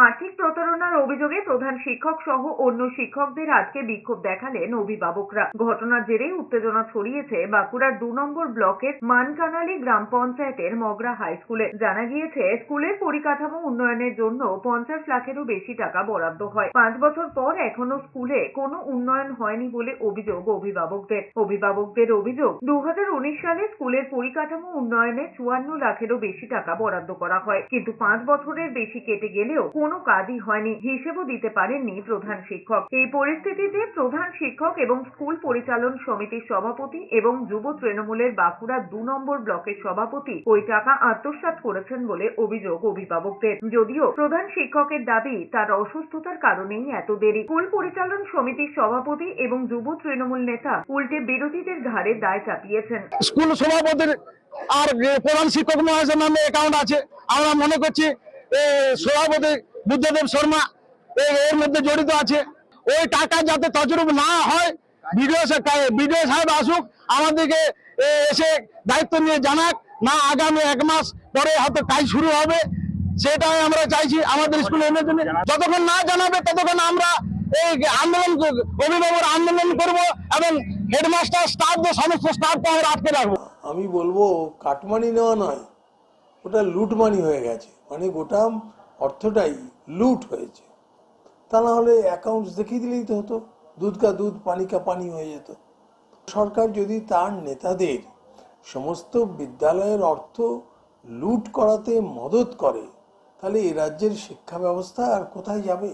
আর্থিক প্রতারণার অভিযোগে প্রধান শিক্ষক সহ অন্য শিক্ষকদের আজকে বিক্ষোভ দেখালেন অভিভাবকরা। ঘটনার জেরেই উত্তেজনা ছড়িয়েছে বাঁকুড়ার 2 নম্বর ব্লকের মানকানালি গ্রাম পঞ্চায়েতের মগরা হাই স্কুলে। জানা গিয়েছে, স্কুলের পরিকাঠামো উন্নয়নের জন্য 50 লাখেরও বেশি টাকা বরাদ্দ হয়। 5 বছর পর এখনো স্কুলে কোনো উন্নয়ন হয়নি বলে অভিযোগ অভিভাবকদের অভিযোগ, 2019 সালে স্কুলের পরিকাঠামো উন্নয়নে 54 লাখেরও বেশি টাকা বরাদ্দ করা হয়, কিন্তু 5 বছরের বেশি কেটে গেলেও কোনো কাজই হয়নি, হিসেবও দিতে পারেননি প্রধান শিক্ষক। এই পরিস্থিতিতে প্রধান শিক্ষক এবং স্কুল পরিচালন সমিতির সভাপতি এবং যুব তৃণমূলের বাঁকুড়া 2 নম্বর ব্লকের সভাপতি ওই টাকা আত্মসাৎ করেছেন বলে অভিযোগ অভিভাবকদের। যদিও প্রধান শিক্ষকের দাবি তার অসুস্থতার কারণেই এত দেরি। স্কুল পরিচালন সমিতির সভাপতি এবং যুব তৃণমূল নেতা উল্টে বিরোধীদের ঘাড়ে দায় চাপিয়েছেন। স্কুল সভাপতির আর প্রধান শিক্ষক মহাশয়ের নামে অ্যাকাউন্ট আছে। আমরা মনে করছি সভাপতি বুদ্ধদেব শর্মা এর মধ্যে জড়িত আছে। ওই টাকা যাতে তছরূপ না হয়, বিডিও সাহেব আসুক, আমাদেরকে এসে দায়িত্ব নিয়ে জানাক, না আগামী 1 মাস পরে হয়তো কাজ শুরু হবে, সেটাই আমরা চাইছি আমাদের স্কুল উন্নয়নের জন্য। যতক্ষণ না জানাবে ততক্ষণ আমরা এই আন্দোলন, অভিভাবক আন্দোলন করব এবং হেডমাস্টার স্টাফদের সমস্ত স্টাফকে আমরা আটকে রাখবো। আমি বলবো কাটমানি নেওয়া নয়, ওটা লুটমানি হয়ে গেছে, মানে গোটা অর্থটাই লুট হয়েছে। তা না হলে অ্যাকাউন্টস দেখিয়ে দিলেই তো হতো, দুধ কা দুধ পানি কা পানি হয়ে যেত। সরকার যদি তার নেতাদের সমস্ত বিদ্যালয়ের অর্থ লুট করাতে মদত করে, তাহলে এ রাজ্যের শিক্ষা ব্যবস্থা আর কোথায় যাবে?